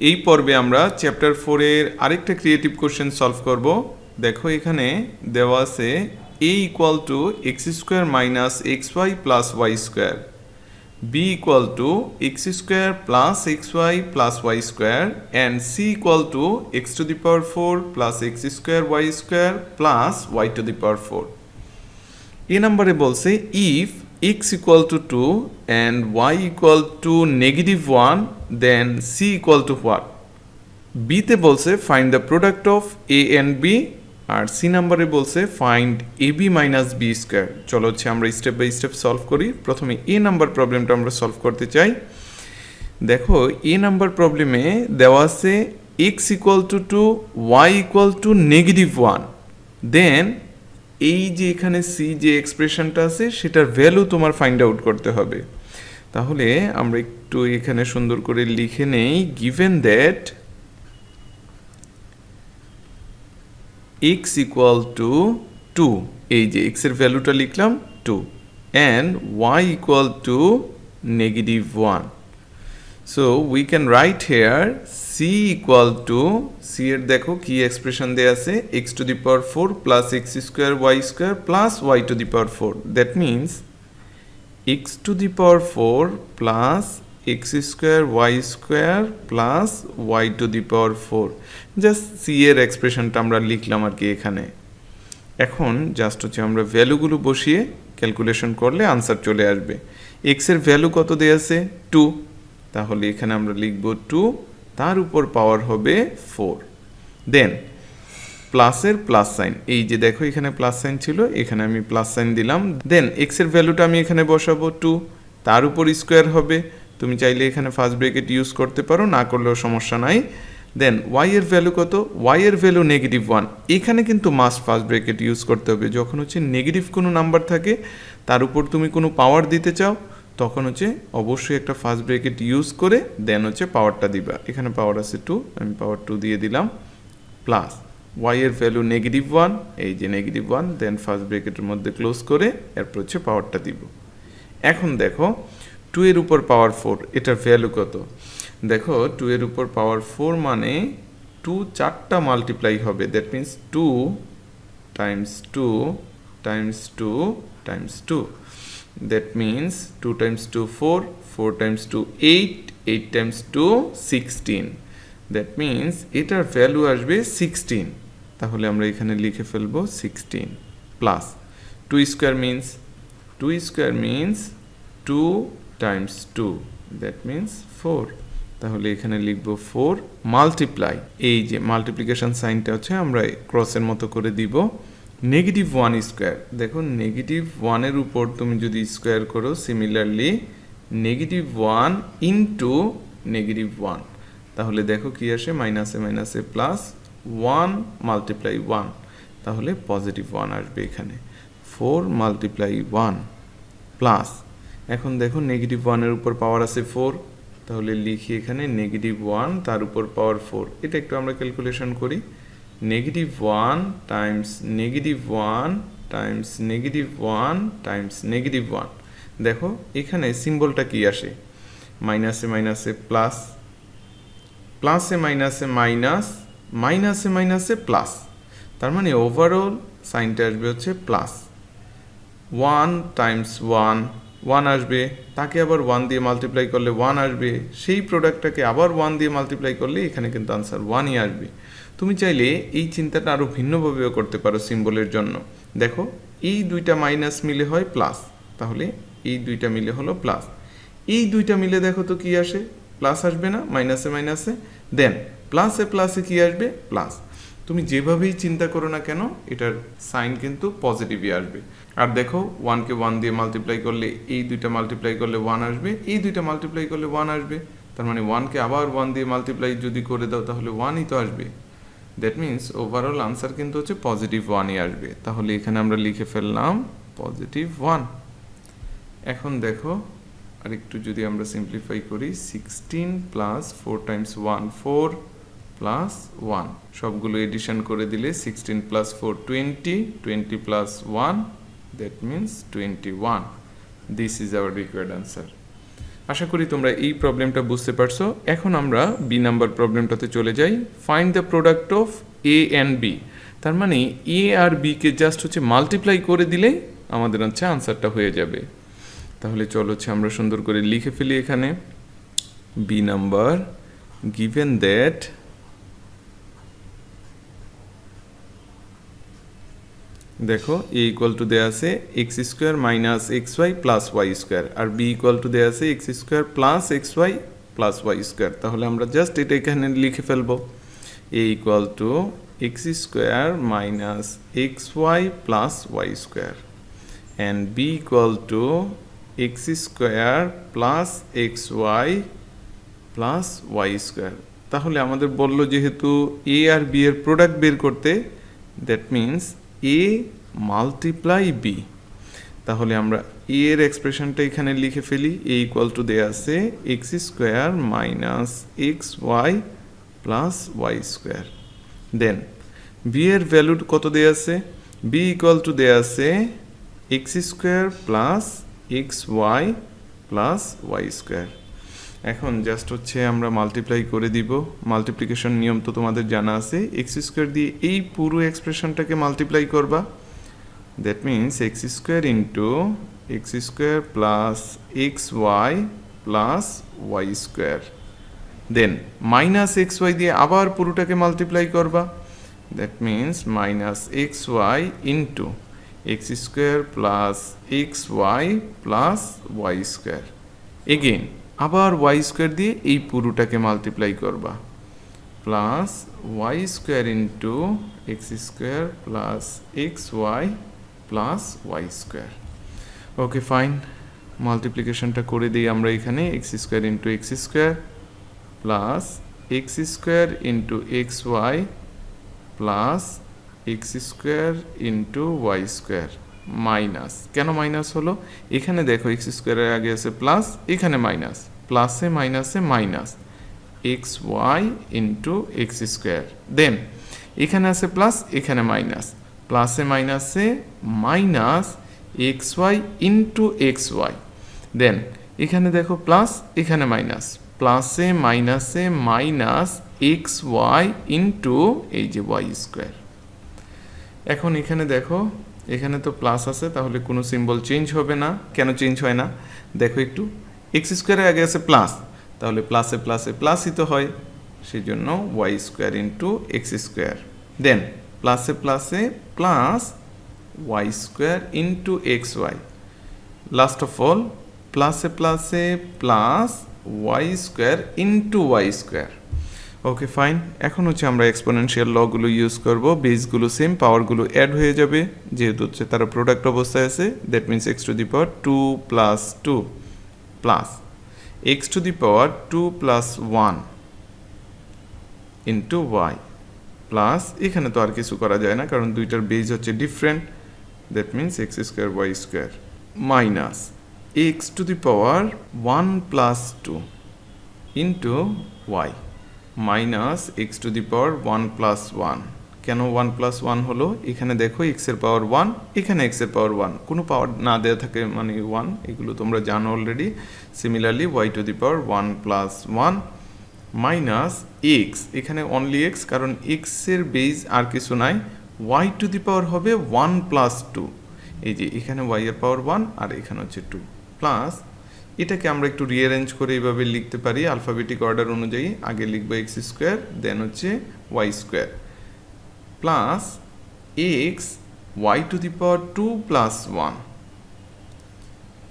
এই পর্বে আমরা চ্যাপ্টার 4 এর আরেকটা ক্রিয়েটিভ কোশ্চেন সলভ করব। দেখো এখানে দেওয়া আছে a equal to x square minus x y plus y square, B equal to x square plus x y plus y square and C equal to x to the power 4 plus x square y square plus y to the power 4। এ নাম্বারে বলছে if x equal to 2 and y equal to negative 1 then c equal to what? b তে বলছে find the product of a and b R c নাম্বারে বলছে find ab minus b square। চলো হচ্ছে আমরা স্টেপ বাই স্টেপ সলভ করি। প্রথমে a number প্রবলেমটা আমরা সলভ করতে চাই। দেখো a নাম্বার প্রবলেমে দেওয়া আছে x equal to 2 y equal to negative 1 দেন এই যে এখানে সি যে এক্সপ্রেশনটা আছে সেটার ভ্যালু তোমার ফাইন্ড আউট করতে হবে। তাহলে আমরা একটু এখানে সুন্দর করে লিখে নেই, given that x equal to 2, এই যে x এর ভ্যালুটা লিখলাম 2 and y equal to negative 1। So we can write here c equal to c এর দেখো কি এক্সপ্রেশন দেয়া আছে x to the power 4 plus x square y square plus y to the power 4, that means x to the power 4 plus x square y square plus y to the power 4, just c এর এক্সপ্রেশনটা আমরা লিখলাম আর কি এখানে। এখন just হচ্ছে আমরা ভ্যালুগুলো বসিয়ে calculation করলে আনসার চলে আসবে। x এর ভ্যালু কত দেয়া আছে 2, তাহলে এখানে আমরা লিখব 2, তার উপর পাওয়ার হবে 4, দেন প্লাসের প্লাস সাইন, এই যে দেখো এখানে প্লাস সাইন ছিল এখানে আমি প্লাস সাইন দিলাম, দেন এক্স এর ভ্যালুটা আমি এখানে বসাবো 2, তার উপর স্কোয়ার হবে, তুমি চাইলে এখানে ফার্স্ট ব্র্যাকেট ইউজ করতে পারো, না করলেও সমস্যা নাই। দেন ওয়াই এর ভ্যালু কত, ওয়াই এর ভ্যালু নেগেটিভ 1, এখানে কিন্তু মাস্ট ফার্স্ট ব্র্যাকেট ইউজ করতে হবে। যখন হচ্ছে নেগেটিভ কোনো নাম্বার থাকে তার উপর তুমি কোনো পাওয়ার দিতে চাও তখন হচ্ছে অবশ্যই একটা ফার্স্ট ব্র্যাকেট ইউজ করে দেন হচ্ছে পাওয়ারটা দিবা। এখানে পাওয়ার আছে 2, আমি পাওয়ার 2 দিয়ে দিলাম, প্লাস ওয়াই এর ভ্যালু নেগেটিভ 1, এই যে নেগেটিভ 1, দেন ফার্স্ট ব্র্যাকেটের মধ্যে ক্লোজ করে এরপর হচ্ছে পাওয়ারটা দিব। এখন দেখো 2 এর উপর পাওয়ার 4 এটার ভ্যালু কত, দেখো 2 এর উপর পাওয়ার 4 মানে 2 4টা মাল্টিপ্লাই হবে, that means 2 Times 2 Times 2 Times 2, that means 2 times 2 4, 4 times 2 8, 8 times 2 16, that means এটার ভ্যালু আসবে 16। তাহলে আমরা এখানে লিখে ফেলবো 16 plus 2 square means 2 square means 2 times 2, that means 4, তাহলে এখানে লিখব 4 মাল্টিপ্লাই, এই যে মাল্টিপ্লিকেশন সাইনটা হচ্ছে আমরা ক্রসের মতো করে দিব, নেগেটিভ 1 স্কোয়ার, দেখো নেগেটিভ 1 এর উপর তুমি যদি স্কোয়ার করো সিমিলারলি নেগেটিভ 1 ইন্টু নেগেটিভ 1, তাহলে দেখো কি আসে মাইনাসে মাইনাসে প্লাস 1 মাল্টিপ্লাই 1, তাহলে পজিটিভ 1 আসবে এখানে, 4 মাল্টিপ্লাই 1 প্লাস, এখন দেখো নেগেটিভ 1 এর উপর পাওয়ার আছে 4, তাহলে লিখি এখানে নেগেটিভ 1 তার উপর পাওয়ার 4, এটা একটু আমরা ক্যালকুলেশন করি, negative 1 Times negative 1 Times negative 1 Times negative 1, দেখো এখানে সিম্বলটা কি আসে মাইনাসে মাইনাসে প্লাস, প্লাসে মাইনাসে মাইনাস, মাইনাসে মাইনাসে প্লাস, তার মানে ওভারঅল সাইনটা আসবে হচ্ছে প্লাস, 1 টাইমস 1 1 আসবে, তাকে আবার 1 দিয়ে মাল্টিপ্লাই করলে 1 আসবে, সেই প্রোডাক্টটাকে আবার 1 দিয়ে মাল্টিপ্লাই করলে এখানে কিন্তু আনসার 1ই আসবে। তুমি চাইলে এই চিন্তাটা আরও ভিন্নভাবেও করতে পারো সিম্বলের জন্য, দেখো এই দুইটা মাইনাস মিলে হয় প্লাস, তাহলে এই দুইটা মিলে হলো প্লাস, এই দুইটা মিলে দেখো তো কি আসে প্লাস আসবে না, মাইনাসে মাইনাসে, দেন প্লাসে প্লাসে কি আসবে প্লাস, তুমি যেভাবেই চিন্তা করো না কেন এটার সাইন কিন্তু পজিটিভই আসবে। আর দেখো 1কে 1 দিয়ে মাল্টিপ্লাই করলে এই দুইটা মাল্টিপ্লাই করলে 1 আসবে, এই দুইটা মাল্টিপ্লাই করলে 1 আসবে, তার মানে 1কে আবার 1 দিয়ে মাল্টিপ্লাই যদি করে দাও তাহলে 1ই তো আসবে, দ্যাট মিন্স ওভারঅল আনসার কিন্তু হচ্ছে পজিটিভ 1ই আসবে। তাহলে এখানে আমরা লিখে ফেললাম পজিটিভ 1। এখন দেখো আরেকটু যদি আমরা সিম্পলিফাই করি, 16 প্লাস 4 টাইমস 1 4 প্লাস 1, সবগুলো এডিশন করে দিলে 16 plus 4 20, 20 plus 1, that means 21, this is our required answer. আশা করি তোমরা এই প্রবলেমটা বুঝতে পারছো। এখন আমরা বি নাম্বার প্রবলেমটাতে চলে যাই। Find the product of A and B. তার মানে এ আর বিকে জাস্ট হচ্ছে মাল্টিপ্লাই করে দিলেই আমাদের হচ্ছে আনসারটা হয়ে যাবে। তাহলে চলো হচ্ছে আমরা সুন্দর করে লিখে ফেলি এখানে। বি নাম্বার, গিভেন দ্যাট দেখো এ ইকুয়াল টু দেওয়া আছে x square minus x y plus y square, আর বি ইকুয়াল টু দেওয়া আছে x square plus x y plus y square. তাহলে আমরা জাস্ট এটা এখানে লিখে ফেলবো, A equal to x square minus x y plus y square and B equal to x square plus x y plus y square. তাহলে আমাদের বললো যেহেতু এ আর বি এর প্রোডাক্ট বের করতে, that means A multiply B. তাহলে আমরা এ এর এক্সপ্রেশনটা এখানে লিখে ফেলি, এ ইকুয়াল টু দেওয়া আছে x square minus x y plus y square. Then B এর ভ্যালু কত দেওয়া আছে, বি ইকুয়াল টু দেওয়া আছে x square plus x y plus y square. এখন জাস্ট হচ্ছে আমরা মাল্টিপ্লাই করে দিব। মাল্টিপ্লিকেশন নিয়ম তো তোমাদের জানা আছে, এক্স স্কোয়ার দিয়ে এই পুরো এক্সপ্রেশনটাকে মাল্টিপ্লাই করবা। That means x square into x square plus x y plus y square. Then minus x y দিয়ে আবার পুরোটাকে মাল্টিপ্লাই করবা। That means minus x y into x square plus x y plus y square. Again আবার y square দিয়ে এই পুরোটাকে multiply করবা, plus y square into x square plus x y plus y square. Okay fine, মাল্টিপ্লিকেশনটা করে দিই আমরা এখানে, x square into x square plus x square into x y plus x square into y square minus, কেন minus হলো, এখানে দেখো x স্কোয়ারের আগে আছে প্লাস, এখানে মাইনাস, প্লাসে মাইনাসে minus x y into x square. Then এখানে আছে প্লাস, এখানে মাইনাস, প্লাসে মাইনাসে minus x y into x y. Then এখানে দেখো প্লাস, এখানে মাইনাস, প্লাসে মাইনাসে মাইনাস এক্স ওয়াই ইন্টু এই যে ওয়াই স্কোয়ার। এখন এখানে দেখো এখানে তো প্লাস আছে, তাহলে কোনো সিম্বল চেঞ্জ হবে না। কেন চেঞ্জ হয় না দেখো একটু, এক্স স্কোয়ারের আগে আছে প্লাস, তাহলে প্লাসে প্লাসে প্লাসই তো হয়, সেই জন্য y square into x square. Then প্লাসে প্লাসে plus y square into x y. Last of all প্লাসে প্লাসে plus y square into y square. Okay fine, এখন হচ্ছে আমরা এক্সপোনেনশিয়াল লগুলো ইউজ করব, বেসগুলো সেম, পাওয়ারগুলো অ্যাড হয়ে যাবে যেহেতু হচ্ছে তারা প্রোডাক্ট অবস্থায় আছে। That means x to the power 2 plus 2 plus x to the power 2 plus 1 into y plus, এখানে তো আর কিছু করা যায় না কারণ দুইটার বেস হচ্ছে different, that means x square y square minus x to the power 1 plus 2 into y minus x to the power 1 plus 1। কেন 1 প্লাস 1 হলো, এখানে দেখো এক্সের পাওয়ার 1, এখানে এক্সের পাওয়ার 1, কোনো পাওয়ার না দেওয়া থাকে মানে 1, এগুলো তোমরা জানো already. Similarly y to the power 1 plus 1 minus x, এখানে অনলি এক্স কারণ এক্সের বেস আর কিছু নাই, ওয়াই টু দি পাওয়ার হবে 1 প্লাস 2, এই যে এখানে ওয়াই এর পাওয়ার 1 আর এখানে হচ্ছে 2 প্লাস, এটাকে আমরা একটু রিঅ্যারেঞ্জ করে এইভাবে লিখতে পারি আলফাবেটিক অর্ডার অনুযায়ী। আগে লিখবো এক্স স্কোয়ার, দেন হচ্ছে y square plus x y to the power 2 plus 1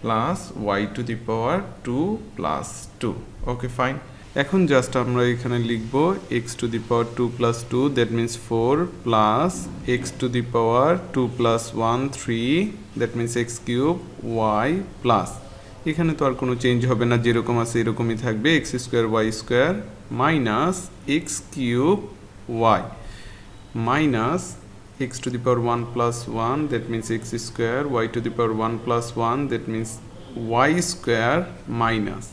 plus y to the power 2 plus 2। Okay fine, এখন জাস্ট আমরা এখানে লিখবো x to the power 2 plus 2, that means 4 plus x to the power 2 plus 1 3, that means x cube y plus, এখানে তো আর কোনো change হবে না, যেরকম আছে এরকমই থাকবে, x square y square minus x cube y minus x to the power 1 plus 1, that means x square y to the power 1 plus 1, that means y square minus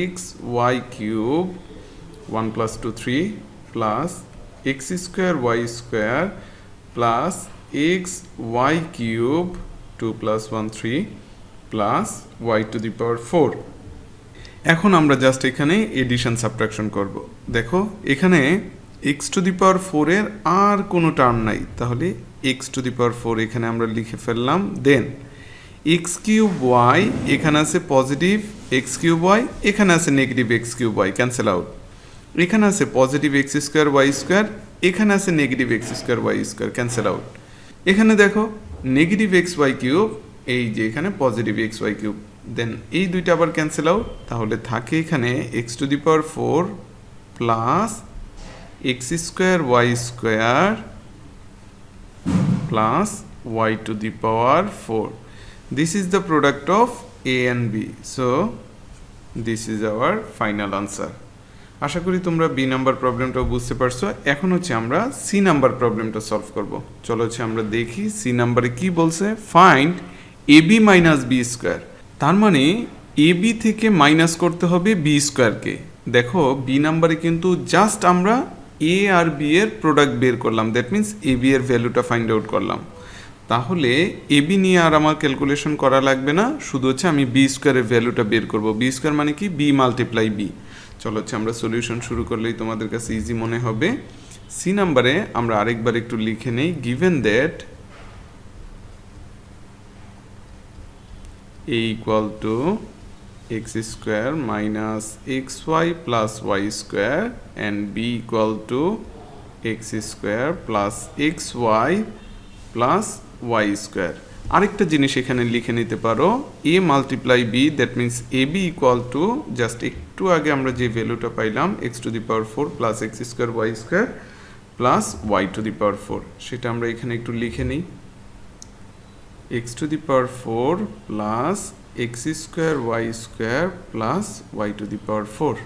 x y cube 1 plus 2 3 plus x square y square plus x y cube 2 plus 1 3 plus y to the power 4। এখন আমরা just এখানে addition subtraction করব। দেখো এখানে x to the power 4 এর আর কোনো term নাই, তাহলে এক্স টু দি পাওয়ার 4 এখানে আমরা লিখে ফেললাম। দেন এক্স কিউব ওয়াই, এখানে আছে পজিটিভ এক্স কিউব ওয়াই, এখানে আছে negative x cube y, cancel out. এখানে আছে positive x square y square, এখানে আছে negative x square y square, cancel out. এখানে দেখো নেগেটিভ এক্স ওয়াই কিউব, এই যে এখানে positive x y cube, then এই দুইটা আবার ক্যান্সেল আউট। তাহলে থাকে এখানে x to the power 4 plus x square y square plus y to the power 4. This is the product of a and b. So this is our final answer. আশা করি তোমরা B number প্রবলেমটাও বুঝতে পারছো। এখন হচ্ছে আমরা সি নাম্বার প্রবলেমটা solve করব। চলো হচ্ছে আমরা দেখি সি নাম্বারে কি বলছে। Find A B minus B square. তার মানে এ বি থেকে মাইনাস করতে হবে বি স্কোয়ারকে। দেখো বি নাম্বারে কিন্তু জাস্ট আমরা এ আর বি এর প্রোডাক্ট বের করলাম, দ্যাট মিন্স এ বি এর ভ্যালুটা ফাইন্ড আউট করলাম। তাহলে এ বি নিয়ে আর আমার ক্যালকুলেশন করা লাগবে না, শুধু হচ্ছে আমি বি স্কোয়ারের ভ্যালুটা বের করব। বি স্কোয়ার মানে কি, বি মাল্টিপ্লাই বি। চলো হচ্ছে আমরা সলিউশন শুরু করলেই তোমাদের কাছে ইজি মনে হবে। সি নাম্বারে আমরা আরেকবার একটু লিখে নেই, given that a equal to x square minus x y plus y square and B equal to x square plus x y plus y square. আরেকটা জিনিস এখানে লিখে নিতে পারো, a multiply b, that means a b equal to just একটু আগে আমরা যে ভ্যালুটা পাইলাম x to the power 4 plus x square y square plus y to the power 4, সেটা আমরা এখানে একটু লিখে নিই। X to the power 4 plus x square y square plus y to the power 4।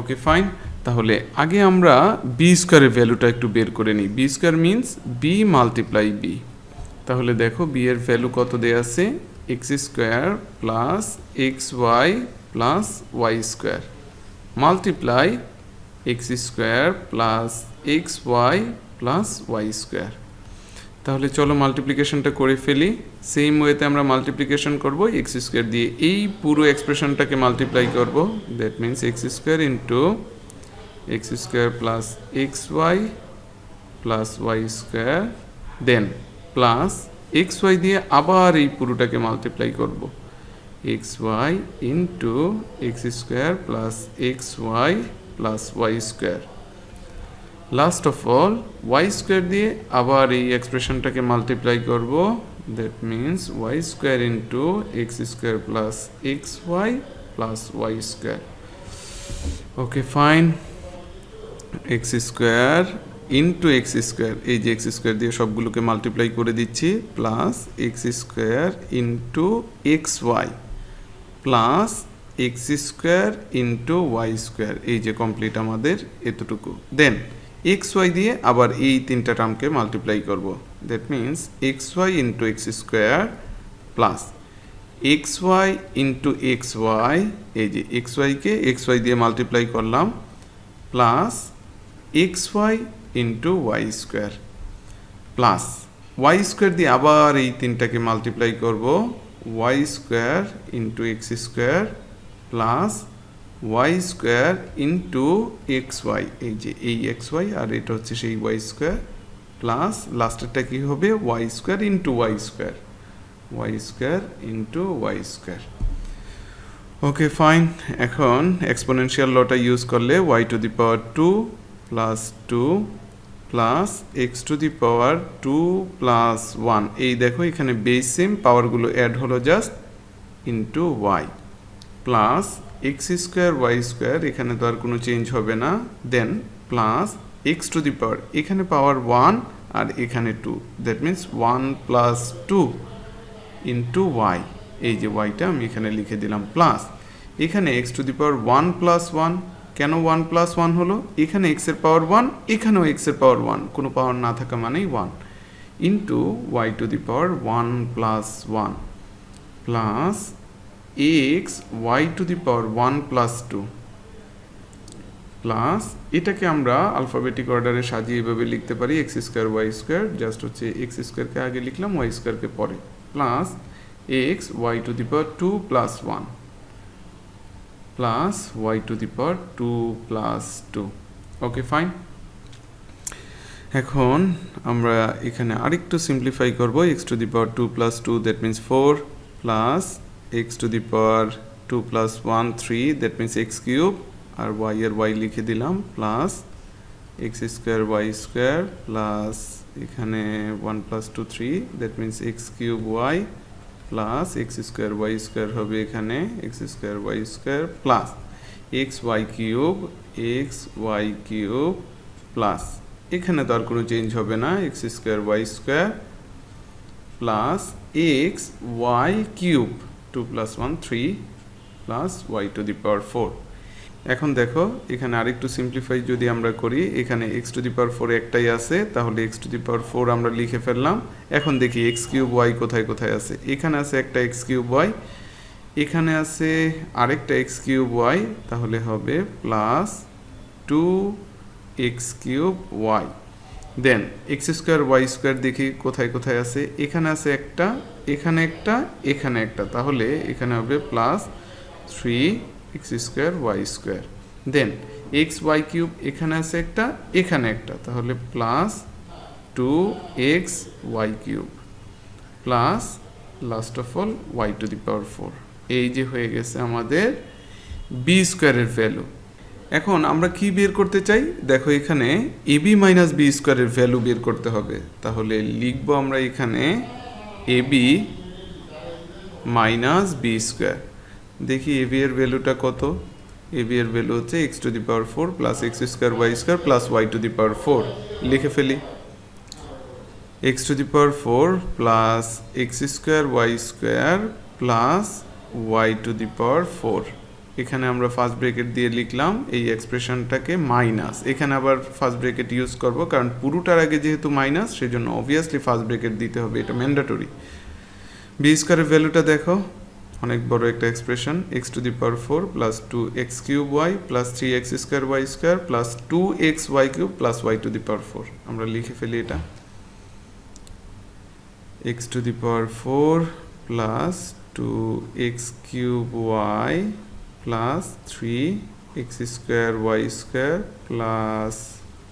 Okay fine. তাহলে আগে আমরা বি স্কোয়ারের ভ্যালুটা একটু বের করে নিই। B square means B multiply B. তাহলে দেখো বি এর ভ্যালু কত দেয়া আছে, x square plus x y plus y square multiply x square plus x y plus y square. তাহলে চলো মাল্টিপ্লিকেশনটা করে ফেলি। সেম ওয়েতে আমরা মাল্টিপ্লিকেশন করব এক্স স্কোয়ার দিয়ে, এই পুরো এক্সপ্রেশনটাকে মাল্টিপ্লাই করব, that means x square into x square plus x y plus y square, then plus x y দিয়ে আবার এই পুরোটাকে মাল্টিপ্লাই করব, x y into x square plus x y plus y square. Last of all y square দিয়ে আবার এই এক্সপ্রেশনটাকে multiply করব, that means y square into x square plus x y plus y square. Okay fine. X square into x square, এই যে x square দিয়ে সবগুলোকে multiply করে দিচ্ছি, plus x square into x y plus x square into y square, এই যে complete আমাদের এতটুকু। দেন এক্স ওয়াই দিয়ে আবার এই তিনটা টার্মকে মাল্টিপ্লাই করব, that means x y into x square plus x y into x y, এই যে এক্স ওয়াইকে এক্স ওয়াই দিয়ে মাল্টিপ্লাই করলাম, plus x y into y square plus y square দিয়ে আবার এই তিনটাকে মাল্টিপ্লাই করব, y square into x square plus y square into x y, এই যে এই এক্স ওয়াই আর এটা হচ্ছে সেই ওয়াই স্কোয়ার, প্লাস লাস্টেরটা কী হবে, Y square into y square, y square into y square. Okay fine. এখন এক্সপোনেনশিয়াল লটা ইউজ করলে y to the power 2 plus 2 plus x to the power 2 plus 1, এই দেখো এখানে বেস সেম, পাওয়ারগুলো অ্যাড হলো just, into y plus x square y square, এখানে তো আর কোনো চেঞ্জ হবে না, then plus x to the power, এখানে পাওয়ার 1 আর এখানে 2, that means 1 plus 2 into Y, এই যে ওয়াইটা আমি এখানে লিখে দিলাম, প্লাস এখানে x to the power 1 plus 1, কেন 1 প্লাস 1 হলো, এখানে এক্স এর পাওয়ার 1, এখানেও এক্স এর পাওয়ার 1, কোনো পাওয়ার না থাকা মানেই 1, into y to the power 1 plus 1 plus x y to the power 1 plus 2 plus এটাকে আমরা আলফাবেটিক অর্ডারে সাজিয়ে এভাবে লিখতে পারি, x square y square, just হচ্ছে এক্স স্কোয়ারকে আগে লিখলাম, ওয়াই স্কোয়ারকে পরে, plus x y to the power 2 plus 1 plus y to the power 2 plus 2। Okay fine. এখন আমরা এখানে আরেকটু সিম্পলিফাই করব। X to the power 2 plus 2 that means 4 plus x to the power 2 plus 1 3 that means x cube, আর y এর y লিখে দিলাম, plus x square y square plus এখানে 1 plus 2 3 that means x cube y plus x square y square হবে এখানে x square y square plus x y cube plus এখানে তো আর কোনো চেঞ্জ হবে না, x square y square plus x y cube 2 plus 1 3 plus y to the power 4। এখন দেখো এখানে আরেকটু সিম্পলিফাই যদি আমরা করি, এখানে এক্স টু দি পাওয়ার 4 একটাই আছে, তাহলে এক্স টু দি পাওয়ার 4 আমরা লিখে ফেললাম। এখন দেখি এক্স কিউব ওয়াই কোথায় কোথায় আছে। এখানে আছে একটা এক্স কিউব ওয়াই, এখানে আছে আরেকটা এক্স কিউব ওয়াই, তাহলে হবে প্লাস 2 এক্স কিউব ওয়াই। দেন এক্স স্কোয়ার ওয়াই স্কোয়ার দেখি কোথায় কোথায় আছে। এখানে আছে একটা, এখানে একটা, এখানে একটা, তাহলে এখানে হবে plus 3 x square y square. Then x y cube এখানে আছে একটা, এখানে একটা, তাহলে plus 2 x y cube plus last of all y to the power 4। এই যে হয়ে গেছে আমাদের বি স্কোয়ারের ভ্যালু। এখন আমরা কি বের করতে চাই, দেখো এখানে এবি মাইনাস বি স্কোয়ারের ভ্যালু বের করতে হবে। তাহলে লিখবো আমরা এখানে এবি মাইনাস বি স্কোয়ার। দেখি এবি এর ভ্যালুটা কত। এবি এর ভ্যালু হচ্ছে x to the power 4 plus x square plus y to the power 4। লিখে ফেলি x to the power 4 plus x square plus y to the power 4। এখানে আমরা ফার্স্ট ব্র্যাকেট দিয়ে লিখলাম এই এক্সপ্রেশনটাকে মাইনাস, এখানে আবার ফার্স্ট ব্র্যাকেট ইউজ করব কারণ পুরোটার আগে যেহেতু মাইনাস সেজন্য অবভিয়াসলি ফার্স্ট ব্র্যাকেট দিতে হবে, এটা ম্যান্ডেটরি। বি স্কোয়ারের ভ্যালুটা দেখো, অনেক বড় একটা expression, x to the power 4 plus 2 x cube y plus 3 x square plus 2 x y cube plus y to the power 4। আমরা লিখে ফেলি এটা x to the power 4 plus 2 x cube y plus 3 x square plus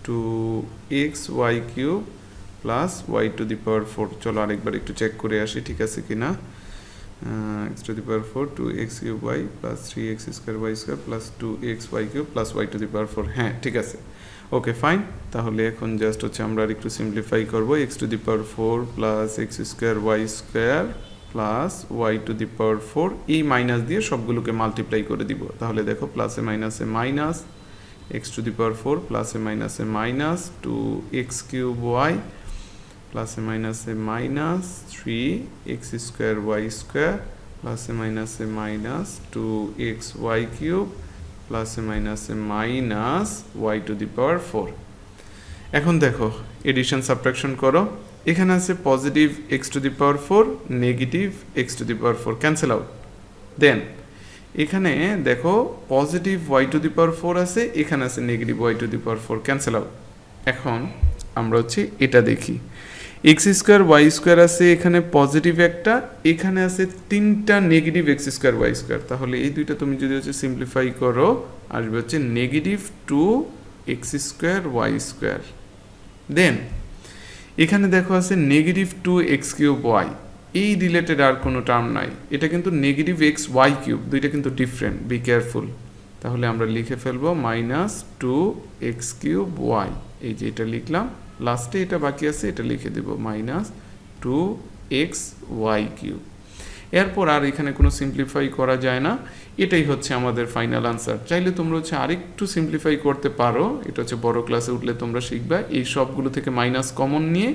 2 x y cube plus y to the power 4। চলো আরেকবার একটু check করে আসি ঠিক আছে কিনা। X to the power 4 2 x cube y plus 3 x square plus 2 x y cube plus y to the power 4। হ্যাঁ ঠিক আছে, ওকে ফাইন। তাহলে এখন জাস্ট হচ্ছে আমরা একটু সিম্পলিফাই করবো, x to the power 4 plus x square plus y to the power 4, এই মাইনাস দিয়ে সবগুলোকে মাল্টিপ্লাই করে দিব। তাহলে দেখো প্লাসে মাইনাসে minus x to the power 4 প্লাসে মাইনাসে মাইনাস 2 এক্স কিউব ওয়াই প্লাসে মাইনাসে মাইনাস 3 এক্স স্কোয়ার প্লাসে মাইনাসে মাইনাস 2 এক্স ওয়াই কিউব প্লাসে মাইনাসে minus y to the power 4। এখন দেখো এডিশন সাবট্রাকশন করো, এখানে আছে positive x to the power 4 negative x to the power 4 cancel out. Then এখানে দেখো positive y to the power 4 আছে, এখানে আছে negative y to the power 4 cancel out. এখন আমরা হচ্ছে এটা দেখি, এক্স স্কোয়ার ওয়াই স্কোয়ার আছে এখানে পজিটিভ একটা, এখানে আছে তিনটা negative x square y square, তাহলে এই দুইটা তুমি যদি হচ্ছে সিম্পলিফাই করো আসবে হচ্ছে negative 2 x square y square. Then এখানে দেখো আছে নেগেটিভ 2 এক্স কিউব ওয়াই, এই রিলেটেড আর কোনো টার্ম নাই, এটা কিন্তু নেগেটিভ এক্স ওয়াই কিউব, দুইটা কিন্তু ডিফারেন্ট, বি কেয়ারফুল। তাহলে আমরা লিখে ফেলবো মাইনাস 2 এক্স কিউব ওয়াই, এই যে এটা লিখলাম, লাস্টে এটা বাকি আছে এটা লিখে দেব মাইনাস 2 এক্স ওয়াই কিউব। এরপর আর এখানে কোনো সিম্পলিফাই করা যায় না, এটাই হচ্ছে আমাদের ফাইনাল আনসার। চাইলে তোমরা হচ্ছে আরেকটু সিম্পলিফাই করতে পারো, এটা হচ্ছে বড় ক্লাসে উঠলে তোমরা শিখবা এই সবগুলো থেকে মাইনাস কমন নিয়ে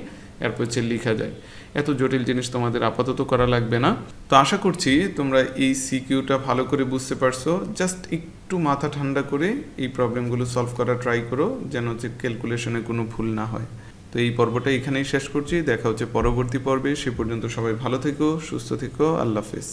এরপর হচ্ছে লেখা যায়। এত জটিল জিনিস তোমাদের আপাতত করা লাগবে না। তো আশা করছি তোমরা এই সিকিউটা ভালো করে বুঝতে পারছো। জাস্ট একটু মাথা ঠান্ডা করে এই প্রবলেমগুলো সলভ করা ট্রাই করো, যেন হচ্ছে ক্যালকুলেশনে কোনো ভুল না হয়। তো এই পর্বটা এখানেই শেষ করছি, দেখা হচ্ছে পরবর্তী পর্বে। সে পর্যন্ত সবাই ভালো থেকো, সুস্থ থেকো, আল্লাহ হাফেজ।